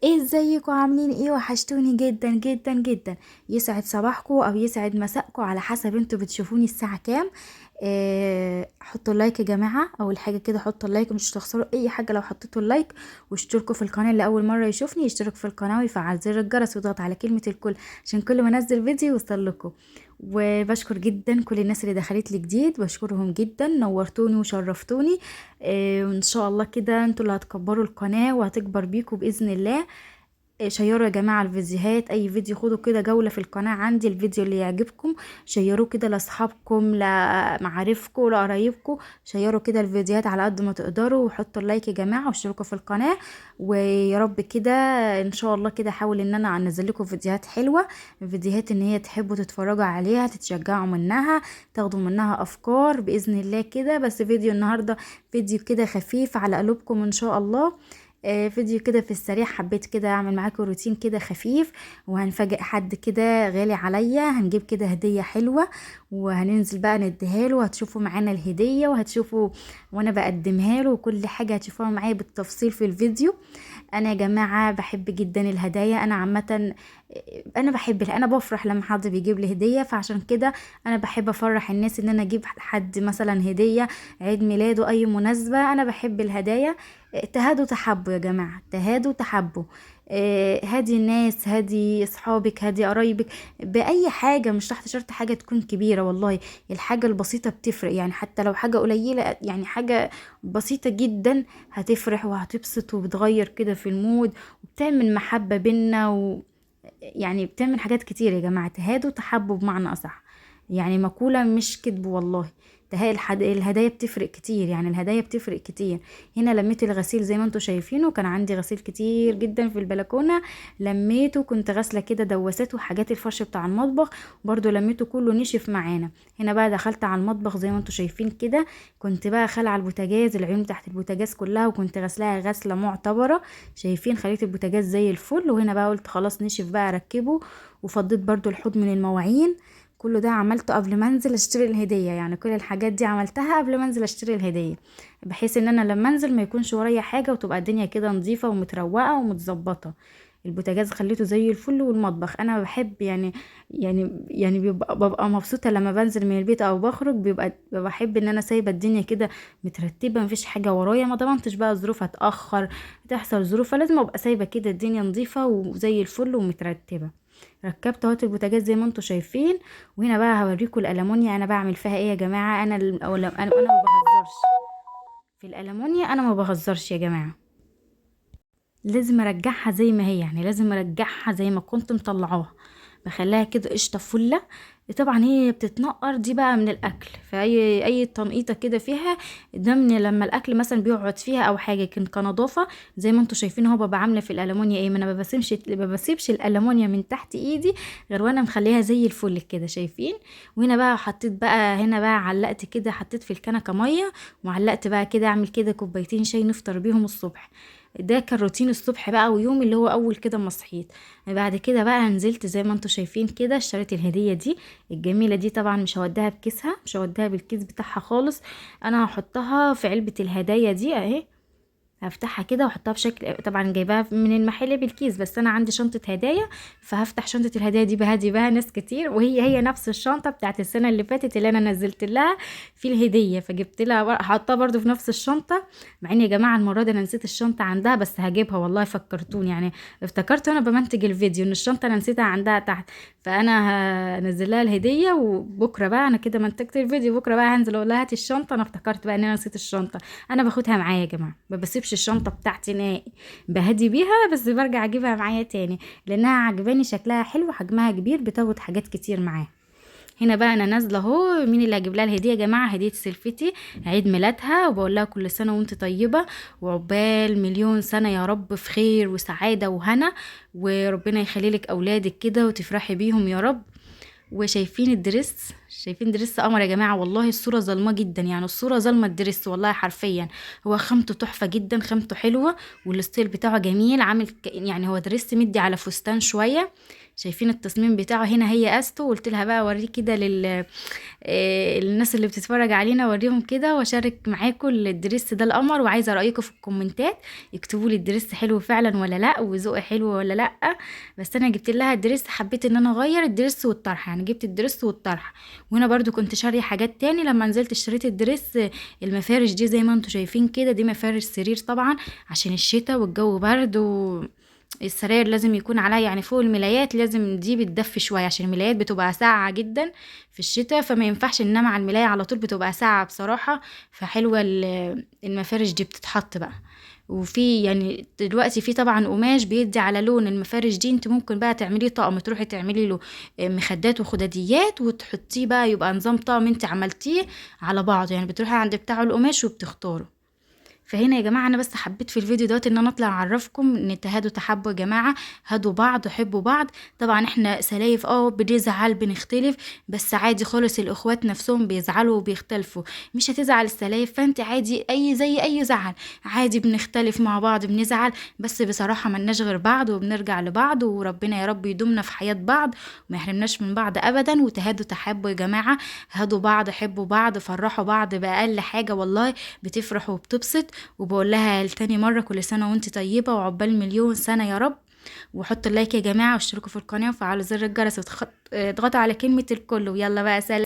ايه ازيكم عاملين ايه؟ وحشتوني جدا جدا جدا. يسعد صباحكم او يسعد مساءكم على حسب انتوا بتشوفوني الساعة كام. حطوا اللايك يا جماعة، اول حاجة كده حطوا اللايك، مش تخسروا اي حاجة لو حطيتوا اللايك. واشتركوا في القناة، اللي اول مرة يشوفني يشترك في القناة ويفعل زر الجرس ويضغط على كلمة الكل عشان كل ما انزل فيديو يوصل لكم. وبشكر جدا كل الناس اللي دخلت لي جديد، بشكرهم جدا، نورتوني وشرفتوني. وان شاء الله كده انتوا اللي هتكبروا القناة وهتكبر بيكم بإذن الله. شيروا يا جماعة الفيديوهات، اي فيديو خدوا كده جولة في القناة عندي، الفيديو اللي يعجبكم شيروه كده لاصحابكم لمعارفكم لقرايبكم. شيروا كده الفيديوهات على قد ما تقدروا، وحطوا اللايك يا جماعة واشتركوا في القناة. ويا رب كده ان شاء الله كده احاول ان انا انزل لكم فيديوهات حلوة، فيديوهات ان هي تحبوا تتفرجوا عليها، تتشجعوا منها، تاخدوا منها افكار باذن الله كده. بس فيديو النهاردة فيديو كده خفيف على قلوبكم ان شاء الله. فيديو كده في السريع، حبيت كده اعمل معاكم روتين كده خفيف. وهنفاجئ حد كده غالي عليا، هنجيب كده هدية حلوة وهننزل بقى نديها له، هتشوفوا معانا الهدية وهتشوفوا وانا بقدمها له، وكل حاجة هتشوفوها معايا بالتفصيل في الفيديو. انا يا جماعة بحب جدا الهدايا، انا عامة انا بحب، انا بفرح لما حد بيجيب لي هدية، فعشان كده انا بحب افرح الناس ان انا اجيب حد مثلا هدية عيد ميلاده اي مناسبة. انا بحب الهدايا. تهادوا تحبوا يا جماعة، تهادوا تحبوا. هادي الناس، هادي اصحابك، هادي قرايبك، باي حاجة، مش تحت شرط حاجة تكون كبيرة والله. الحاجة البسيطة بتفرق، يعني حتى لو حاجة قليلة، يعني حاجة بسيطة جدا هتفرح وهتبسط وبتغير كده في المود، وبتعمل محبة بينا يعني بتعمل حاجات كتير يا جماعة. تهادوا تحبوا بمعنى أصح، يعني مقولة مش كذب والله. الهدايا بتفرق كتير، يعني الهدايا بتفرق كتير. هنا لميت الغسيل زي ما انتوا شايفينه، كان عندي غسيل كتير جدا في البلكونة، لميته، كنت غاسلة كده دواسات وحاجات الفرش بتاع المطبخ، برضو لميته كله نشف معانا. هنا بقى دخلت على المطبخ زي ما انتوا شايفين كده، كنت بقى خلع البوتاجاز، العيون تحت البوتاجاز كلها، وكنت غسلاها غسلة معتبرة. شايفين خليت البوتاجاز زي الفل. وهنا بقى قلت خلاص نشف بقى اركبه، وفضيت برضو الحوض من المواعين. كله ده عملته قبل ما انزل اشتري الهدية، يعني كل الحاجات دي عملتها قبل ما انزل اشتري الهدية، بحيث ان انا لما انزل ما يكونش ورايا حاجة، وتبقى الدنيا كده نظيفة ومتروقة ومتظبطة. البوتاجاز خليته زي الفل، والمطبخ انا بحب يعني ببقى مبسوطة لما بنزل من البيت او بخرج، ببقى بحب ان انا سايبة الدنيا كده مترتبة، مفيش حاجة ورايا، ما ضمنتش بقى ظروف هتأخر، تحصل ظروف، فلازم ابقى سايبة كده الدنيا نظيفة وزي الفل ومترتبة. ركبت اهوت البوتاجاز زي ما انتوا شايفين. وهنا بقى هوريكم الالمونيا انا بعمل فيها ايه يا جماعه. انا ما بهزرش في الالمونيا، انا ما بهزرش يا جماعه. لازم ارجعها زي ما هي، يعني لازم ارجعها زي ما كنت مطلعاها، بخليها كده قشطه فله. طبعا هي بتتنقر دي بقى من الاكل، فاي تنقيطه كده فيها، ده من لما الاكل مثلا بيقعد فيها او حاجه، لكن كنظافه زي ما انتوا شايفين اهو ببقى عامله في الالمونيا ايه، ما انا ما بسيبش الالمونيا من تحت ايدي غير وانا مخليها زي الفل كده، شايفين. وهنا بقى حطيت بقى، هنا بقى علقت كده، حطيت في الكنكه ميه، وعلقت بقى كده اعمل كده كوبايتين شاي نفطر بيهم الصبح. ده كان روتين الصبح بقى ويومي اللي هو اول كده ما صحيت. بعد كده بقى نزلت زي ما انتوا شايفين كده، اشتريت الهديه دي الجميله دي. طبعا مش هوديها بكيسها، مش هوديها بالكيس بتاعها خالص، انا هحطها في علبه الهدايا دي اهي. هفتحها كده واحطها بشكل، طبعا جايباها من المحل بالكيس، بس انا عندي شنطه هدايا، فهفتح شنطه الهدايا دي بهدي بها ناس كتير، وهي نفس الشنطه بتاعت السنه اللي فاتت اللي انا نزلت لها في الهديه، فجبت لها حطها برضو في نفس الشنطه. مع ان يا جماعه المره دي انا نسيت الشنطه عندها، بس هجيبها والله، فكرتوني يعني، افتكرت وانا بمنتج الفيديو ان الشنطه انا نسيتها عندها تحت، فانا هنزل لها الهديه. وبكره بقى انا كده منتجت الفيديو، بكره بقى هنزل اقول لها هاتي الشنطه، انا افتكرت بقى ان انا نسيت الشنطه. انا باخدها معايا يا جماعه، ما بسيبش الشنطه بتاعتي نهائي، بهدي بيها بس برجع اجيبها معايا تاني، لانها عجباني شكلها حلو، حجمها كبير، بتاخد حاجات كتير معاها. هنا بقى انا نازله اهو، مين اللي هجيب لها الهديه يا جماعه؟ هديه سلفتي عيد ميلادها، وبقول لها كل سنه وانت طيبه، وعقبال مليون سنه يا رب في خير وسعاده وهنا، وربنا يخلي لك اولادك كده وتفرحي بيهم يا رب. وشايفين الدريس، شايفين دريس قمر يا جماعه، والله الصوره ظلمه جدا، يعني الصوره ظلمه الدريس والله حرفيا. هو خامته تحفه جدا، خامته حلوه، والستيل بتاعه جميل، عامل يعني هو دريس مدي على فستان شويه، شايفين التصميم بتاعه هنا هي قاسته، قلت لها بقى اوريه كده الناس اللي بتتفرج علينا، اوريهم كده واشارك معاكم الدريس ده القمر. وعايزه رايكم في الكومنتات، اكتبوا لي الدريس حلو فعلا ولا لا، وذوقي حلو ولا لا. بس انا جبت لها الدريس، حبيت ان انا اغير الدريس والطرحه، يعني جبت الدريس والطرحه. وهنا برضو كنت شاريه حاجات تاني لما نزلت اشتريت الدريس. المفارش دي زي ما انتم شايفين كده، دي مفارش سرير طبعا عشان الشتاء والجو برد، السراير لازم يكون عليها يعني فوق الملايات لازم دي بتدفي شويه، عشان الملايات بتبقى ساقعه جدا في الشتاء، فما ينفعش ننام على الملايه على طول، بتبقى ساقعه بصراحه. فحلوه المفارش دي بتتحط بقى. وفي يعني دلوقتي في طبعا قماش بيدي على لون المفارش دي، انت ممكن بقى تعمليه طقم، تروحي تعملي له مخدات وخداديات وتحطيه بقى، يبقى نظام طقم انت عملتيه على بعضه، يعني بتروحي عند بتاع القماش وبتختاره. فهنا يا جماعه انا بس حبيت في الفيديو دوت ان انا اطلع اعرفكم ان تهادوا تحبوا يا جماعه، هادوا بعض وحبوا بعض. طبعا احنا سلايف بنزعل بنختلف، بس عادي خالص، الاخوات نفسهم بيزعلوا وبيختلفوا، مش هتزعل السلايف، فانت عادي زي اي زعل، عادي بنختلف مع بعض بنزعل، بس بصراحه ملناش غير بعض وبنرجع لبعض، وربنا يا رب يدومنا في حياه بعض وما يحرمناش من بعض ابدا. وتهادوا تحبوا يا جماعه، هادوا بعض، حبوا بعض، فرحوا بعض باقل حاجه والله بتفرح وبتبسط. وبقول لها لتاني مرة كل سنة وانت طيبة وعقبال مليون سنة يا رب. وحطوا اللايك يا جماعة واشتركوا في القناة وفعلوا زر الجرس واضغطوا على كلمة الكل، ويلا بقى سلام.